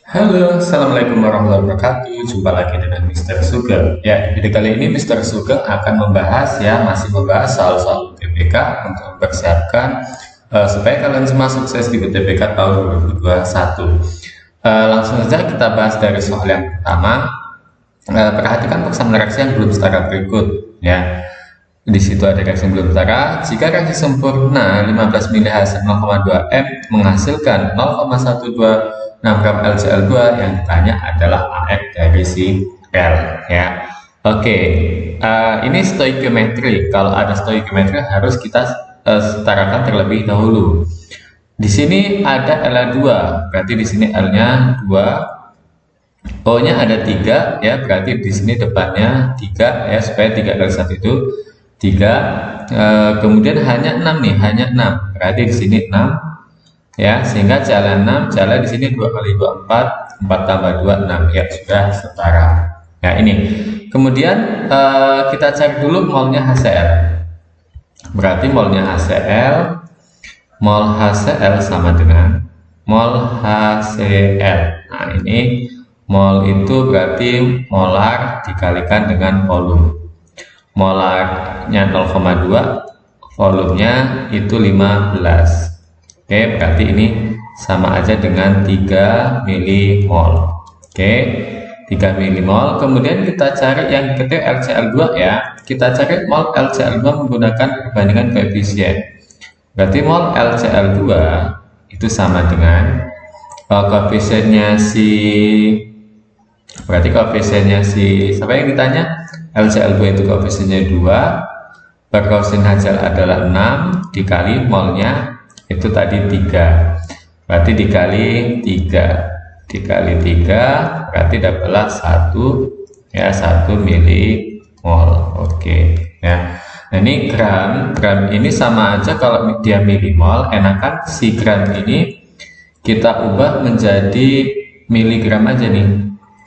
Halo, Assalamualaikum warahmatullahi wabarakatuh. Jumpa lagi dengan Mr. Sugeng. Ya, di video kali ini Mr. Sugeng akan masih membahas soal-soal UTBK untuk mempersiapkan supaya kalian semua sukses di UTBK tahun 2021. Langsung saja kita bahas dari soal yang pertama. Perhatikan persamaan reaksi yang belum setara berikut. Ya, di situ ada reaksi yang belum setara. Jika reaksi sempurna 15 mili hasil 0,2 m menghasilkan 0,12 gram LCl2, yang ditanya adalah AF dari si L, ya. Oke, ini stoikiometri. Kalau ada stoikiometri harus kita setarakan terlebih dahulu. Di sini ada L2, berarti di sini L-nya 2, O-nya ada 3, ya, berarti di sini depannya 3, ya, supaya 3 kali 1 itu 3. Kemudian hanya 6 nih, hanya 6, berarti di sini 6, ya, sehingga jalan 6, jalan di sini 2 kali 2 4, 4 tambah 2 6, ya, sudah setara. Ya, ini. Kemudian kita cari dulu molnya HCl. Berarti molnya HCl, mol HCl sama dengan mol HCl. Nah, ini mol itu berarti molar dikalikan dengan volume. Molarnya 0,2, volumenya itu 15. Oke, berarti ini sama aja dengan 3 milimol. Oke, 3 milimol. Kemudian kita cari yang ketiga LCl2, ya. Kita cari mol LCl2 menggunakan perbandingan koefisien. Berarti mol LCl2 itu sama dengan koefisiennya siapa yang ditanya? LCl2 itu koefisiennya 2, perkoefisien HCl adalah 6 dikali molnya itu tadi 3, berarti dikali 3 berarti dapatlah 1, ya, 1 milimol. Oke, ya. Nah, ini gram ini sama aja, kalau dia milimol enakan si gram ini kita ubah menjadi miligram aja nih,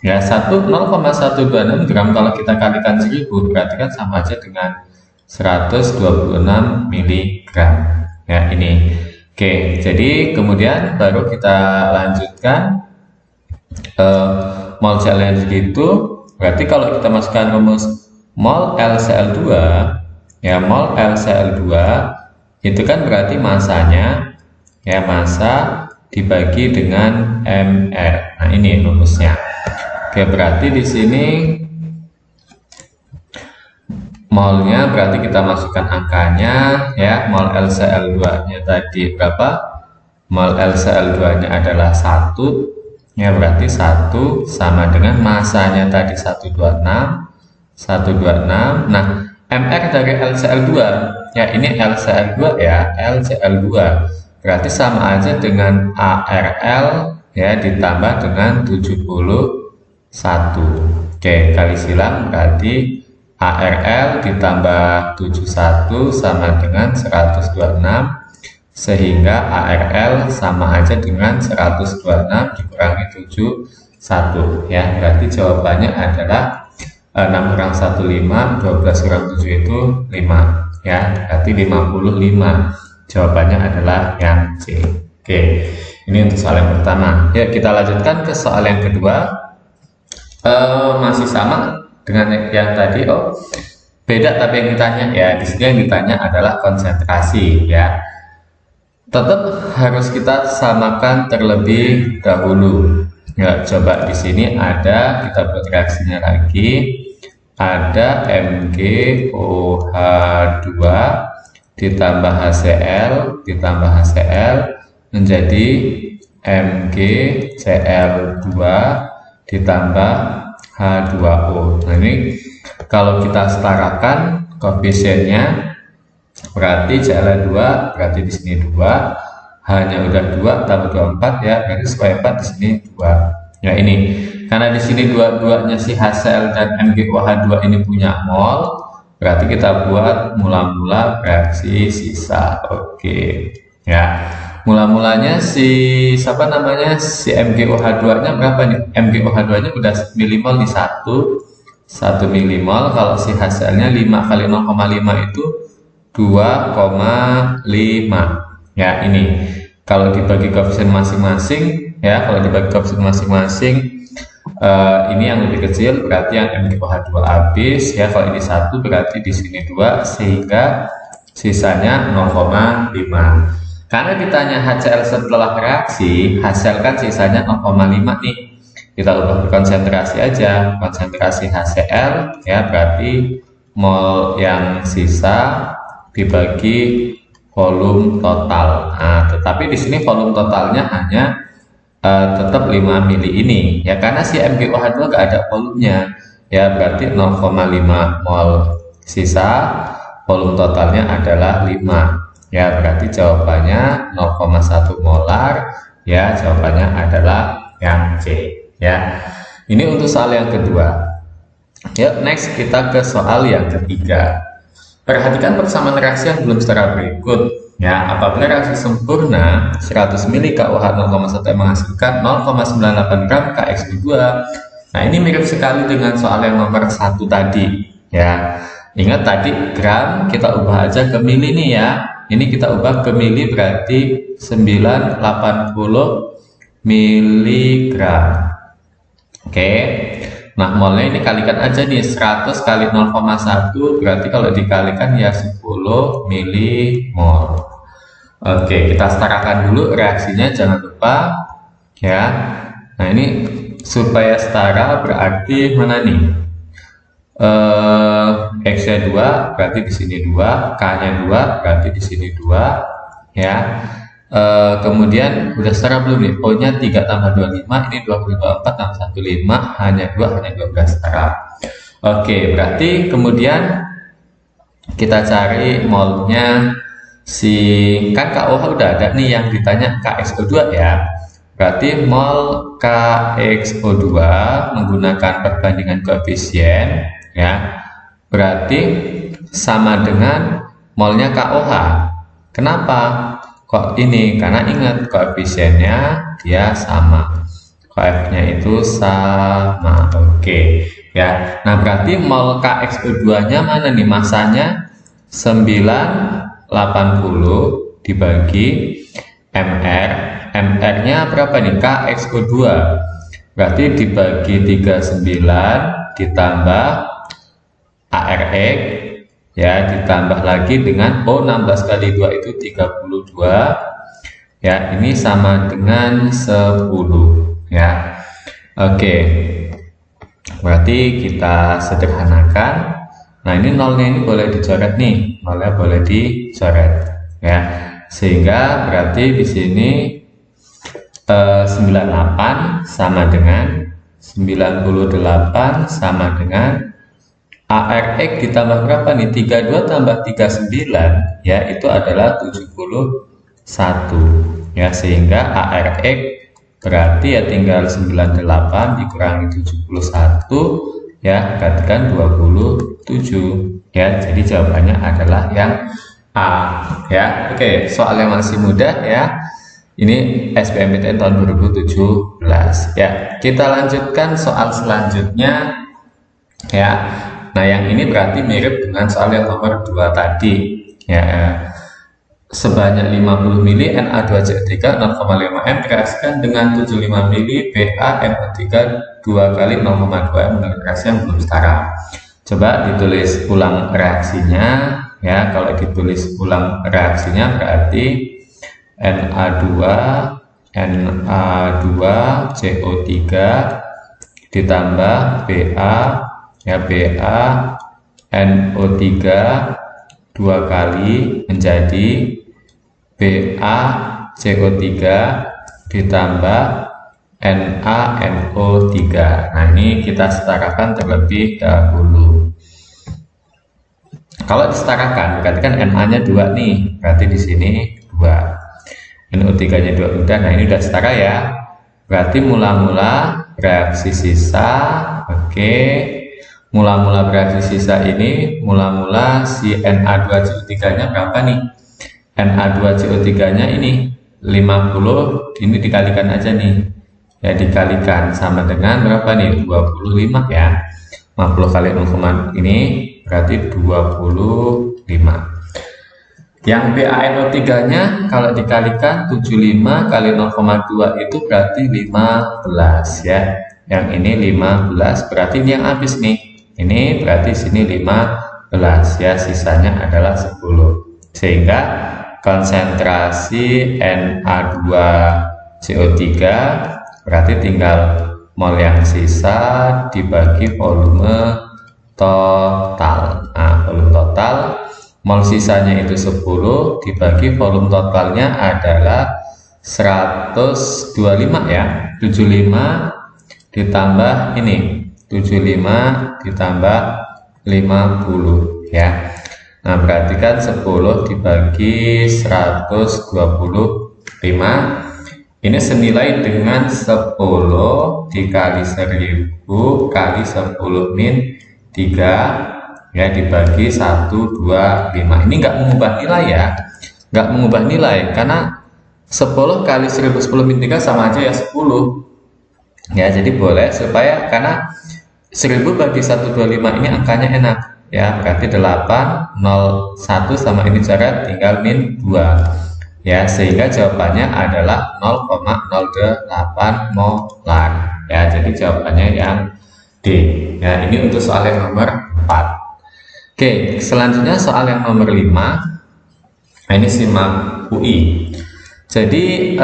ya. 0,126 gram kalau kita kalikan 1000 berarti kan sama aja dengan 126 miligram, ya, ini. Oke, jadi kemudian baru kita lanjutkan mol CL-nya segitu. Berarti kalau kita masukkan rumus mol LCl2, ya, mol LCl2 itu kan berarti masanya, ya, massa dibagi dengan mR. Nah, ini rumusnya. Oke, berarti di sini molnya berarti kita masukkan angkanya, ya. Mol LCl2-nya tadi berapa? Mol LCl2-nya adalah 1, ya, berarti 1 sama dengan masanya tadi 126. Nah, mR dari LCl2, ya, ini LCl2, ya, LCl2 berarti sama aja dengan ARL, ya, ditambah dengan 71. Oke, kali silang berarti ARL ditambah 71 sama dengan 126, sehingga ARL sama aja dengan 126 dikurangi 71, ya. Berarti jawabannya adalah 6 kurang 1 5, 12 kurang 7 itu 5, ya, berarti 55. Jawabannya adalah yang C. Oke, ini untuk soal yang pertama. Ya, kita lanjutkan ke soal yang kedua. Masih sama dengan yang tadi. Oh, beda tapi yang ditanya, ya, di sini yang ditanya adalah konsentrasi, ya. Tetap harus kita samakan terlebih dahulu, ya. Coba di sini ada, kita buat reaksinya lagi, ada MgOH2 ditambah HCl menjadi MgCl2 ditambah H2O. Nah, ini kalau kita setarakan koefisiennya, berarti Cl2 berarti di sini 2, hanya udah 2 tambah 24, ya, berarti supaya 4 di sini 2. Ya, ini karena di sini dua-duanya si HCl dan MgOH2 ini punya mol, berarti kita buat mula-mula reaksi sisa. Oke, ya. Mula-mulanya si MgOH2-nya berapa nih? MgOH2-nya udah milimol di 1 milimol. Kalau si HCl-nya 5 kali 0,5 itu 2,5. Ya, ini kalau dibagi koefisien masing-masing ya. Kalau dibagi koefisien masing-masing, ini yang lebih kecil berarti yang MgOH2 habis ya. Kalau ini 1 berarti di sini 2, sehingga sisanya 0,5. Karena ditanya HCl setelah reaksi, hasilkan sisanya 0,5 nih. Kita ubah konsentrasi aja, konsentrasi HCl ya, berarti mol yang sisa dibagi volume total. Nah, tetapi di sini volume totalnya hanya tetap 5 mili ini ya, karena si MgOH2 nggak ada volumenya ya, berarti 0,5 mol sisa, volume totalnya adalah 5 ya, berarti jawabannya 0,1 molar ya, jawabannya adalah yang C ya. Ini untuk soal yang kedua. Yuk, next kita ke soal yang ketiga. Perhatikan persamaan reaksi yang belum setara berikut ya. Apabila reaksi sempurna 100 mili KOH 0,1 menghasilkan 0,98 gram KX2. Nah, ini mirip sekali dengan soal yang nomor 1 tadi ya. Ingat tadi gram kita ubah aja ke mili nih ya. Ini kita ubah ke mili berarti 980 miligram. Oke. Nah, molnya ini kalikan aja nih, 100 kali 0,1 berarti kalau dikalikan ya 10 milimol. Oke, kita setarakan dulu reaksinya, jangan lupa ya. Nah, ini supaya setara berarti mana nih? X-nya 2 berarti di sini 2, K-nya 2 berarti di sini 2 ya. Kemudian udah setara belum nih? O-nya 3 tambah 25, ini 24 tambah 15, hanya 12 setara. Oke, berarti kemudian kita cari molnya si, kan KOH udah ada nih, yang ditanya KXO2 ya. Berarti mol KXO2 menggunakan perbandingan koefisien ya, berarti sama dengan molnya KOH. Kenapa kok ini? Karena ingat koefisiennya dia sama, koefnya itu sama. Oke ya. Nah, berarti mol KXO2 nya mana nih? Masanya 980 dibagi MR. MR nya berapa nih? KXO2 berarti dibagi 39 ditambah ARX ya, ditambah lagi dengan O, 16 kali 2 itu 32 ya, ini sama dengan 10 ya. Oke, berarti kita sederhanakan. Nah, ini nolnya ini boleh dicoret nih, nolnya boleh dicoret ya, sehingga berarti di sini 98 sama dengan 98 sama dengan ARX ditambah berapa nih? 32 tambah 39 ya, itu adalah 71 ya, sehingga ARX berarti ya tinggal 98 dikurangi 71 ya, gantikan 27 ya, jadi jawabannya adalah yang A ya. Oke, soal yang masih mudah ya. Ini SBMPTN tahun 2017 ya. Kita lanjutkan soal selanjutnya ya. Nah, yang ini berarti mirip dengan soal yang nomor 2 tadi ya. Sebanyak 50 mili Na2CO3 0,5 M direaksikan dengan 75 mili BaNO3 2 kali 0,2 M dengan reaksi yang belum setara. Coba ditulis ulang reaksinya ya. Kalau ditulis ulang reaksinya berarti Na2CO3 ditambah Ba ya, BaNO3 2 kali menjadi BaCO3 ditambah NaNO3. Nah, ini kita setarakan terlebih dahulu. Kalau disetarakan berarti kan Na-nya 2 nih, berarti di sini 2. NO3-nya 2 udah. Nah, ini udah setara ya. Berarti mula-mula reaksi sisa. Oke. Mula-mula bereaksi sisa ini, mula-mula si Na2CO3-nya berapa nih? Na2CO3-nya ini 50, ini dikalikan aja nih. Ya, dikalikan sama dengan berapa nih? 25 ya. 50 kali 0, ini berarti 25. Yang BaNO3-nya kalau dikalikan 75 kali 0,2 itu berarti 15 ya. Yang ini 15 berarti ini yang habis nih. Ini berarti sini 15 ya, sisanya adalah 10. Sehingga konsentrasi Na2CO3 berarti tinggal mol yang sisa dibagi volume total. Nah, volume total, mol sisanya itu 10 dibagi volume totalnya adalah 125 ya. 75 ditambah ini 75 ditambah 50 ya. Nah, berarti kan 10 dibagi 125 ini senilai dengan 10 dikali 1000 kali 10 min 3 ya, dibagi 125. Ini nggak mengubah nilai ya, nggak mengubah nilai karena 10 kali 1010 min 3 sama aja ya 10 ya. Jadi boleh supaya karena 1000 bagi 125 ini angkanya enak ya, berarti 801 sama ini coret tinggal min 2 ya, sehingga jawabannya adalah 0,08 molar ya. Jadi jawabannya yang D ya. Ini untuk soal yang nomor 4. Oke, selanjutnya soal yang nomor 5. Nah, ini simak UI. Jadi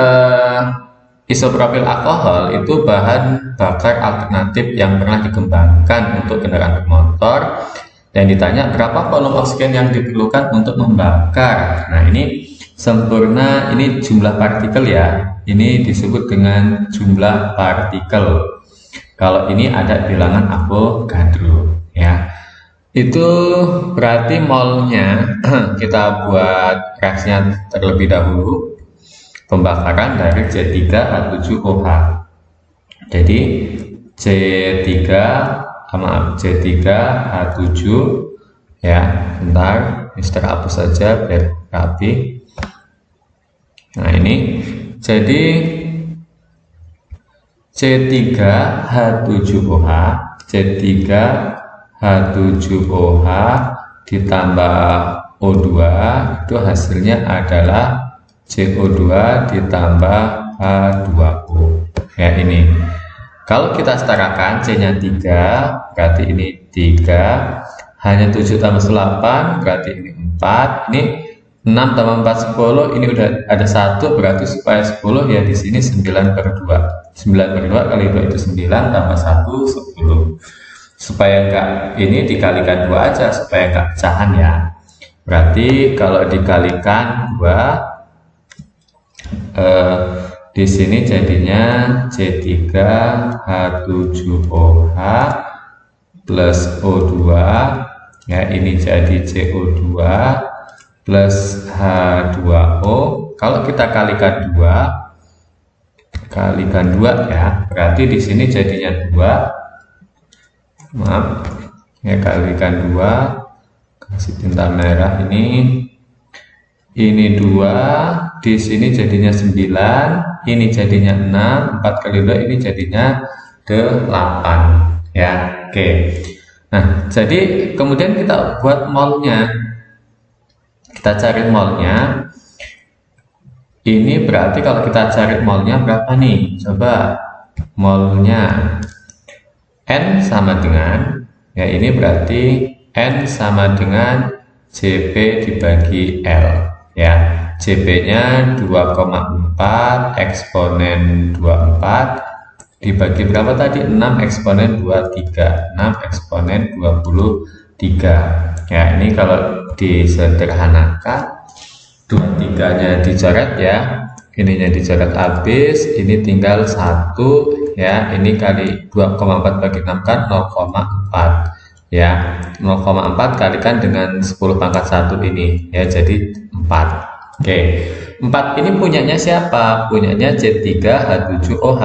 isopropil alkohol itu bahan bakar alternatif yang pernah dikembangkan untuk kendaraan bermotor, dan ditanya berapa volume oksigen yang diperlukan untuk membakar. Nah, ini sempurna, ini jumlah partikel ya, ini disebut dengan jumlah partikel. Kalau ini ada bilangan Avogadro ya, itu berarti molnya kita buat reaksinya terlebih dahulu, pembakaran dari C3H7OH. Jadi C3H7 ya, bentar Mister hapus saja biar rapi. Nah, ini jadi C3H7OH ditambah O2 itu hasilnya adalah CO2 ditambah H2O ya. Ini kalau kita setarakan C-nya 3 berarti ini 3, hanya 7 tambah 8 berarti ini 4, ini 6 tambah 4 10, ini udah ada 1 berarti supaya 10 ya di sini 9/2. 9/2 kali 2 itu 9 tambah 1 10. Supaya enggak ini dikalikan 2 aja supaya enggak pecahan ya. Berarti kalau dikalikan 2 di sini jadinya C3H7OH plus O2 ya, ini jadi CO2 plus H2O. Kalau kita kalikan 2 ya, berarti di sini jadinya 2. Maaf ya, kalikan 2, kasih tinta merah ini 2, di sini jadinya 9, ini jadinya 6, 4 kali 2 ini jadinya 8 ya. Oke. Nah, jadi kemudian kita buat molnya. Kita cari molnya. Ini berarti kalau kita cari molnya berapa nih? Coba molnya N sama dengan ya, ini berarti N sama dengan Cp dibagi L ya. Cp-nya 2,4 eksponen 24 dibagi berapa tadi? 6 eksponen 23, 6 eksponen 23 ya. Ini kalau disederhanakan 23-nya dicoret ya, ininya dicoret habis, ini tinggal 1 ya, ini kali 2,4 bagi 6 kan 0,4 ya, 0,4 kalikan dengan 10 pangkat 1 ini ya, jadi 4. Oke, 4 ini punyanya siapa? Punyanya C3H7OH.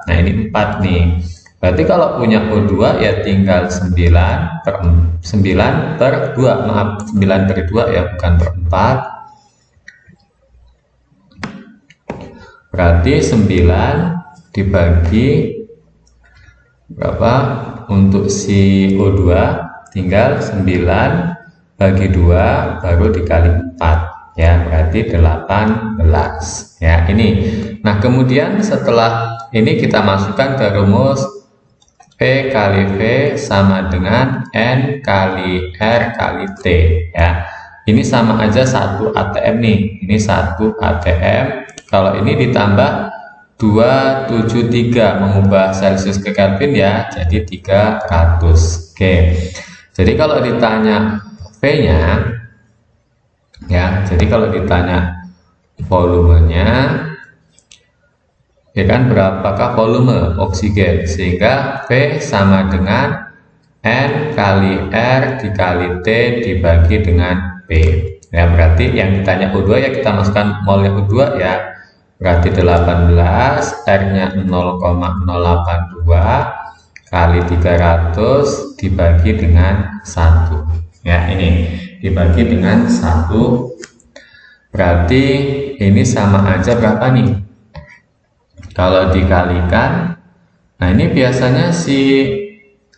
Nah, ini 4 nih. Berarti kalau punya O2 ya tinggal 9/2, maaf 9/2 ya, bukan per 4. Berarti 9 dibagi berapa untuk si O2? Tinggal 9 bagi 2 baru dikali 4 ya, berarti 18 ya ini. Nah kemudian setelah ini kita masukkan ke rumus P kali V sama dengan N kali R kali T ya. Ini sama aja satu ATM nih, ini satu ATM. Kalau ini ditambah 273 mengubah Celsius ke Kelvin ya, jadi 300. Oke. Jadi kalau ditanya V-nya ya, jadi kalau ditanya volumenya ya kan, berapakah volume oksigen, sehingga V sama dengan N kali R dikali T dibagi dengan P ya. Berarti yang ditanya O2 ya kita masukkan molnya O2 ya, berarti 18, R nya 0,082 kali 300 dibagi dengan 1 ya, ini dibagi dengan 1, berarti ini sama aja berapa nih kalau dikalikan. Nah ini biasanya si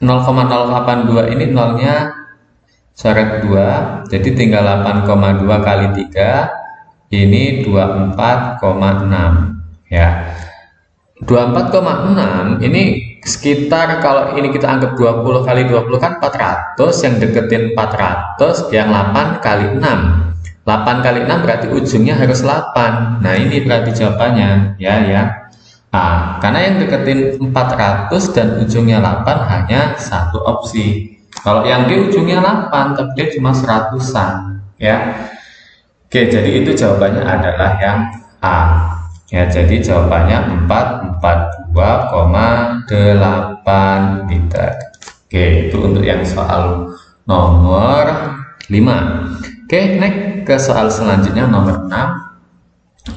0,082 ini nolnya coret 2, jadi tinggal 8,2 kali 3, ini 24,6 ya. 24,6 ini sekitar, kalau ini kita anggap 20 kali 20 kan 400, yang deketin 400, yang 8 kali 6. 8 kali 6 berarti ujungnya harus 8. Nah ini berarti jawabannya ya. Nah, karena yang deketin 400 dan ujungnya 8 hanya satu opsi. Kalau yang di ujungnya 8 tapi dia cuma 100-an ya. Oke, jadi itu jawabannya adalah yang A ya. Jadi jawabannya 442,8 liter. Oke, itu untuk yang soal nomor 5. Oke, next ke soal selanjutnya nomor 6.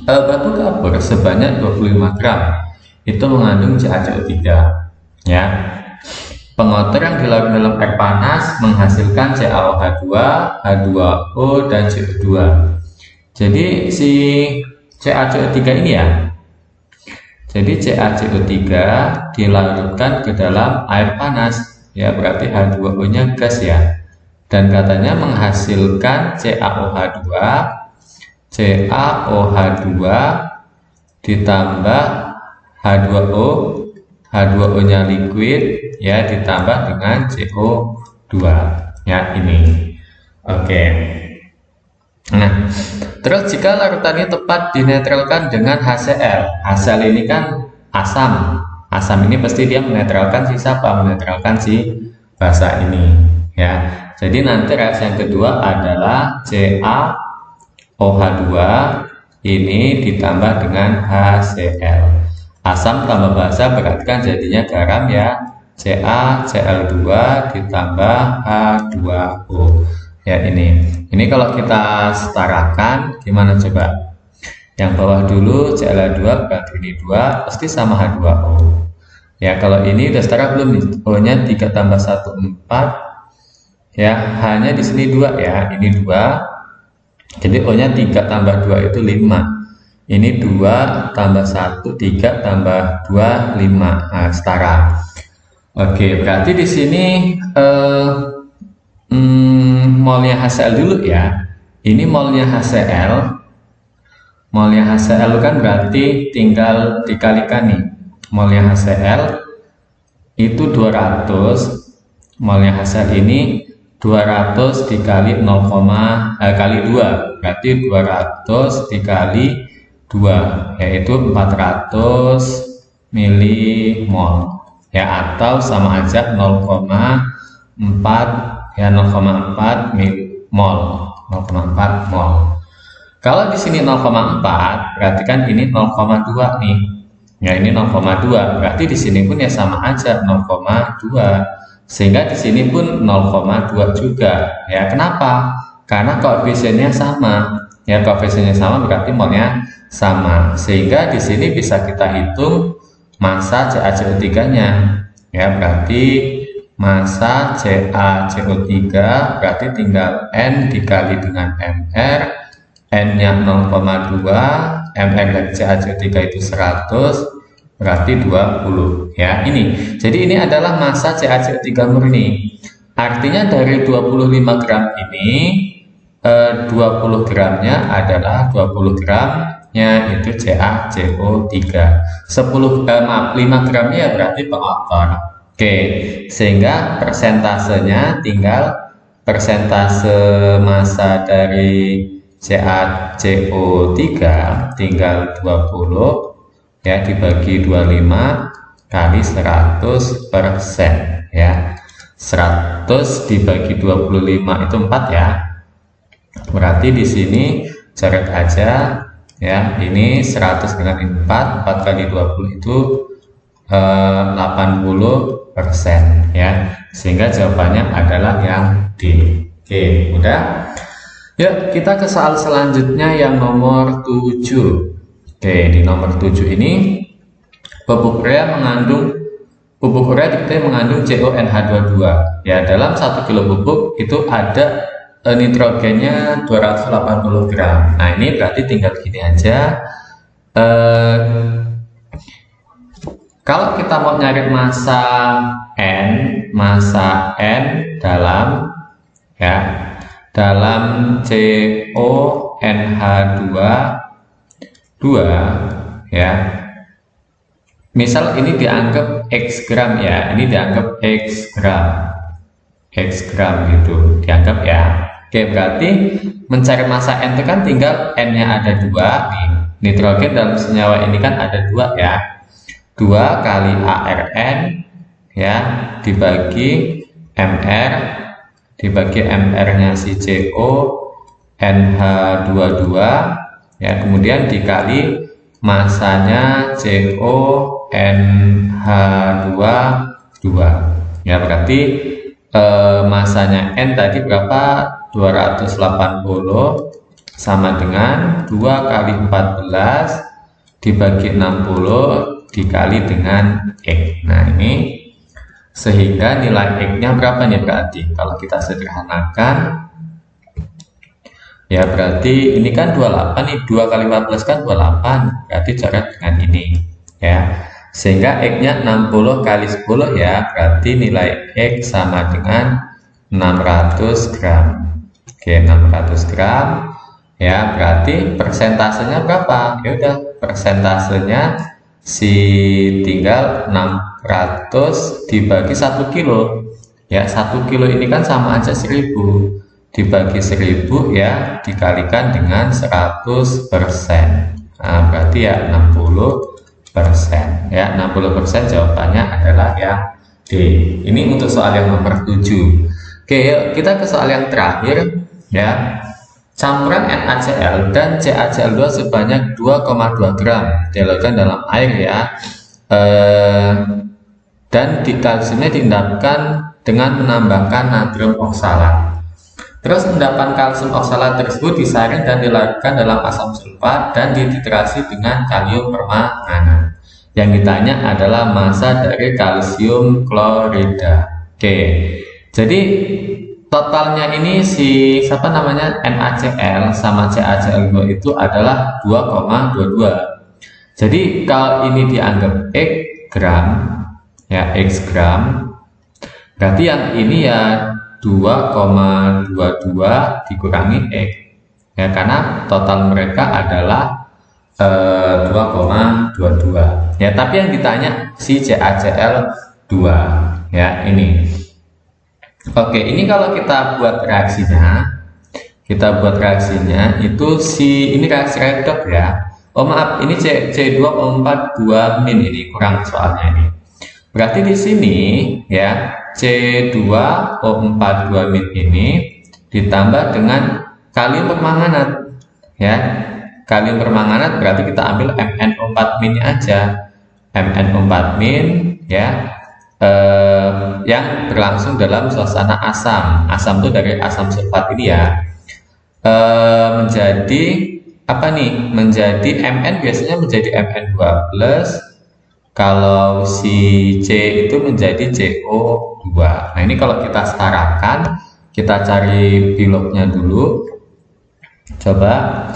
Batu kapur sebanyak 25 gram itu mengandung CaCO3 ya. Pengotor yang dilarut dalam air panas menghasilkan CaOH2, H2O, dan CO2. Jadi si CaCO3 ini ya, jadi CaCO3 dilarutkan ke dalam air panas ya, berarti H2O nya gas ya, dan katanya menghasilkan CaOH2 ditambah H2O, H2O nya liquid ya, ditambah dengan CO2 ya ini. Oke. Nah, terus jika larutannya tepat dinetralkan dengan HCl. HCl ini kan asam. Asam ini pasti dia menetralkan si siapa? Menetralkan si basa ini ya. Jadi nanti reaksi yang kedua adalah CaOH2 ini ditambah dengan HCl. Asam tambah basa berarti kan jadinya garam ya. CaCl2 ditambah H2O ya ini. Ini kalau kita setarakan gimana coba? Yang bawah dulu Cl2 berarti ini 2 pasti sama H2O ya. Kalau ini udah setara belum? O nya 3 tambah 1 4 ya, hanya di sini 2 ya, ini 2, jadi O nya 3 tambah 2 itu 5, ini 2 tambah 1 3 tambah 2 5, nah, setara. Oke, berarti di sini molnya HCl dulu ya. Ini molnya HCl. Molnya HCl kan berarti tinggal dikalikan nih. Molnya HCl itu 200. Molnya HCl ini 200 dikali 0, kali 2. Berarti 200 dikali 2 yaitu 400 milimol. Ya, atau sama aja 0,4 ya, 0,4 mol, 0,4 mol. Kalau di sini 0,4 berarti kan ini 0,2 nih. Ya, ini 0,2 berarti di sini pun ya sama aja 0,2. Sehingga di sini pun 0,2 juga. Ya, kenapa? Karena koefisiennya sama. Ya, koefisiennya sama berarti molnya sama. Sehingga di sini bisa kita hitung massa CaCO3-nya ya, berarti massa CaCO3 berarti tinggal N dikali dengan MR, N-nya 0,2, MR dari CaCO3 itu 100, berarti 20 ya ini. Jadi ini adalah massa CaCO3 murni. Artinya dari 25 gram ini 20 gramnya adalah 20 gramnya itu CaCO3. 5 gramnya ya berarti pengotor. Oke, sehingga persentasenya tinggal persentase massa dari CaCO3 tinggal 20 ya dibagi 25 kali 100% ya. 100 dibagi 25 itu 4 ya. Berarti di sini coret aja ya. Ini 100 dengan 4 kali 20 itu 80% ya. Sehingga jawabannya adalah yang D. Oke, udah. Yuk kita ke soal selanjutnya yang nomor 7. Oke, di nomor 7 ini pupuk urea diketahui mengandung CONH22 ya. Dalam 1 kilo pupuk itu ada nitrogennya 280 gram. Nah ini berarti tinggal gini aja, kalau kita mau nyari massa N dalam ya dalam CONH22 ya, misal ini dianggap X gram ya, ini dianggap X gram gitu dianggap ya. Oke, berarti mencari massa N itu kan tinggal N-nya ada 2 nih. Nitrogen dalam senyawa ini kan ada 2 ya. 2 kali ARN ya dibagi MR-nya si CONH22 ya, kemudian dikali massanya CONH22 ya, berarti massanya N tadi berapa? 280 sama dengan 2 kali 14 dibagi 60 dikali dengan X. Nah ini sehingga nilai X-nya berapa nih berarti? Kalau kita sederhanakan ya, berarti ini kan 28 nih, 2 kali 14 kan 28, berarti coret dengan ini ya. Sehingga X-nya 60 kali 10 ya, berarti nilai X sama dengan 600 gram. Oke, 600 gram ya, berarti persentasenya berapa? Ya udah, persentasenya tinggal 600 dibagi 1 kilo ya. 1 kilo ini kan sama aja 1000 dibagi 1000 ya dikalikan dengan 100%. Nah berarti ya 60% ya. 60% jawabannya adalah yang D. Ini untuk soal yang nomor 7. Oke, yuk kita ke soal yang terakhir ya. Campuran NaCl dan CaCl2 sebanyak 2,2 gram dilarutkan dalam air ya, dan kalsiumnya diendapkan dengan menambahkan natrium oksalat. Terus endapan kalsium oksalat tersebut disaring dan dilarutkan dalam asam sulfat dan dititrasi dengan kalium permanganat. Yang ditanya adalah massa dari kalsium klorida. Oke, jadi totalnya ini NaCl sama CaCl2 itu adalah 2,22. Jadi kalau ini dianggap X gram ya, X gram, berarti yang ini ya 2,22 dikurangi X ya, karena total mereka adalah 2,22 ya. Tapi yang ditanya si CaCl2 ya ini. Oke, ini kalau kita buat reaksinya itu ini reaksi redoks ya. Oh maaf, ini C2O42- ini kurang soalnya ini. Berarti di sini ya C2O42- ini ditambah dengan kalium permanganat ya. Kalium permanganat berarti kita ambil MnO4- aja. MnO4- ya. Yang berlangsung dalam suasana asam. Asam itu dari asam sulfat ini ya. Menjadi apa nih? Menjadi Mn biasanya menjadi Mn2+. Kalau si C itu menjadi CO2. Nah ini kalau kita setarakan, kita cari bilognya dulu. Coba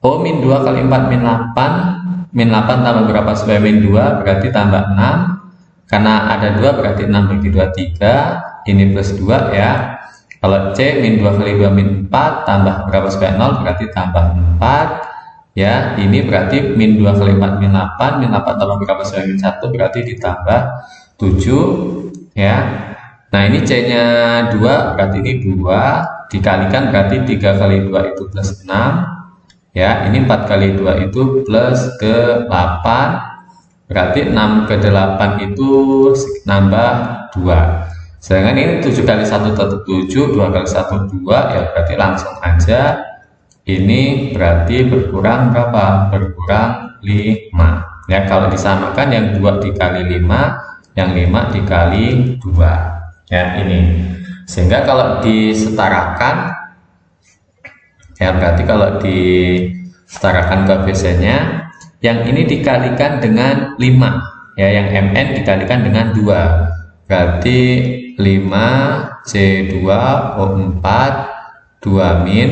O-2 kali 4 -8. -8 tambah berapa supaya -2 berarti tambah 6. Karena ada 2 berarti 6 bagi 2 3. Ini plus 2 ya. Kalau C min 2 kali 2 min 4 tambah berapa supaya 0 berarti tambah 4. Ya, ini berarti min 2 kali 4 min 8, min 8 tambah berapa supaya min 1 berarti ditambah 7. Ya. Nah, ini C-nya 2 berarti ini 2 dikalikan berarti 3 kali 2 itu plus 6. Ya, ini 4 kali 2 itu plus ke 8. Berarti 6 ke 8 itu nambah 2. Sedangkan ini 7 kali 1 tetap 7, 2 kali 1 2, ya berarti langsung aja ini berarti berkurang berapa? Berkurang 5. Ya, kalau disamakan yang 2 dikali 5, yang 5 dikali 2. Ya, ini. Sehingga kalau disetarakan, ya berarti kalau disetarakan koefisiennya, yang ini dikalikan dengan 5, ya yang mn dikalikan dengan 2, berarti 5C2O4 2 min,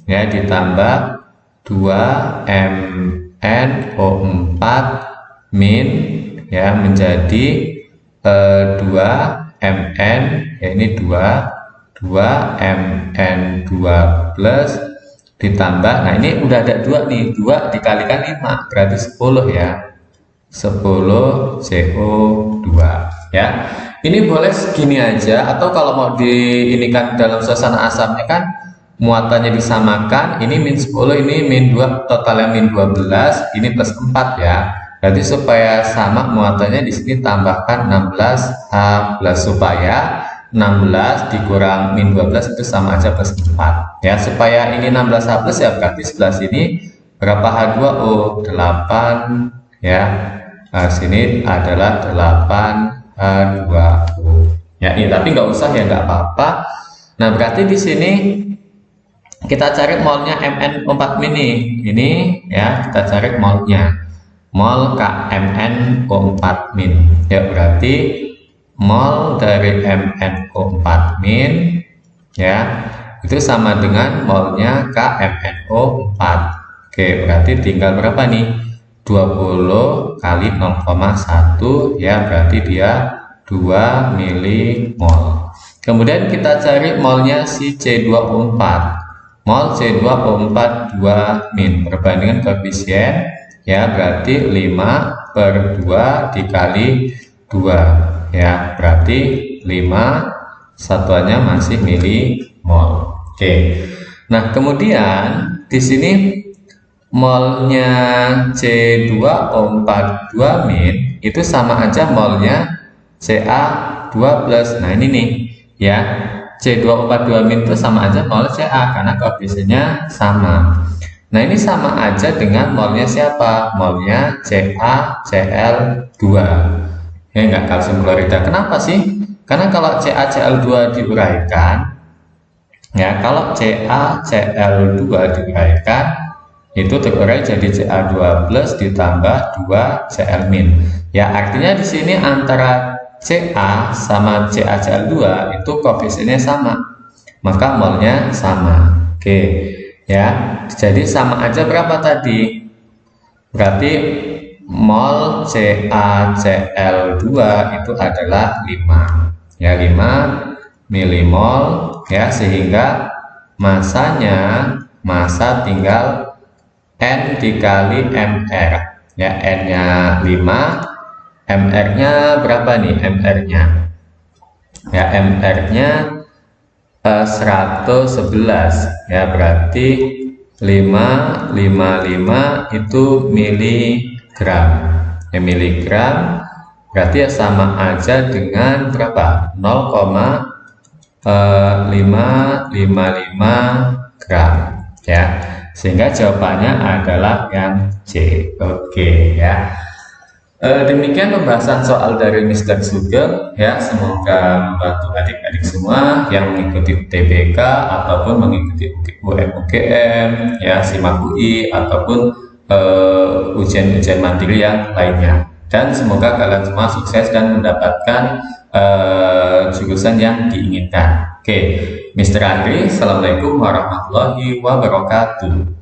ya ditambah 2MnO4 min, ya menjadi 2Mn, ya ini 2Mn2 plus ditambah, nah ini udah ada 2 nih, 2 dikalikan 5 berarti 10 ya, 10 CO2 ya. Ini boleh segini aja, atau kalau mau diinikan dalam suasana asamnya kan muatannya disamakan, ini min 10, ini min 2, totalnya min 12, ini plus 4 ya. Berarti supaya sama muatannya di sini tambahkan 16H plus, supaya 16 dikurang min 12 itu sama aja plus 4 ya. Supaya ini 16H plus ya berarti sebelah sini berapa H2O? 8 ya. Nah, sini adalah 8H2O ya. Ini tapi nggak usah ya, nggak apa-apa. Nah, berarti di sini kita cari molnya MnO4 min ini ya, kita cari molnya, mol KMnO4 min ya, berarti mol dari MnO4 min ya itu sama dengan molnya KMnO4. Oke, berarti tinggal berapa nih? 20 kali 0,1 ya, berarti dia 2 milimol. Kemudian kita cari molnya si C2O4. Mol C2O4 2 min, perbandingan koefisien ya, berarti 5 per 2 dikali 2 ya, berarti 5, satuannya masih milimol. Oke. Nah, kemudian di sini molnya C2O4 2 min itu sama aja molnya Ca2 plus. Nah, ini nih ya, C2O4 2 min itu sama aja mol Ca karena koefisiennya sama. Nah, ini sama aja dengan molnya siapa? Molnya CaCl2. Ya, enggak kalsium klorida. Kenapa sih? Karena kalau CaCl2 diuraikan, ya kalau CaCl2 diuraikan itu terurai jadi Ca2 plus ditambah 2 Cl min. Ya, artinya di sini antara Ca sama CaCl2 itu koefisiennya sama, maka molnya sama. Oke ya, jadi sama aja berapa tadi? Berarti mol CaCl2 itu adalah 5 ya, 5 milimol ya, sehingga masa tinggal N dikali Mr ya, N nya 5, Mr nya berapa nih? Mr nya ya, Mr nya 111 ya, berarti 555 itu miligram ya, miligram berarti ya sama aja dengan berapa? 0,555 gram ya, sehingga jawabannya adalah yang C. Oke ya. Demikian pembahasan soal dari Mr. Sugeng ya, semoga membantu adik-adik semua yang mengikuti UTBK ataupun mengikuti UM-UGM ya, SIMAK UI ataupun ujian-ujian mandiri yang lainnya, dan semoga kalian semua sukses dan mendapatkan jurusan yang diinginkan. Oke, Mr. Andri, Assalamualaikum warahmatullahi wabarakatuh.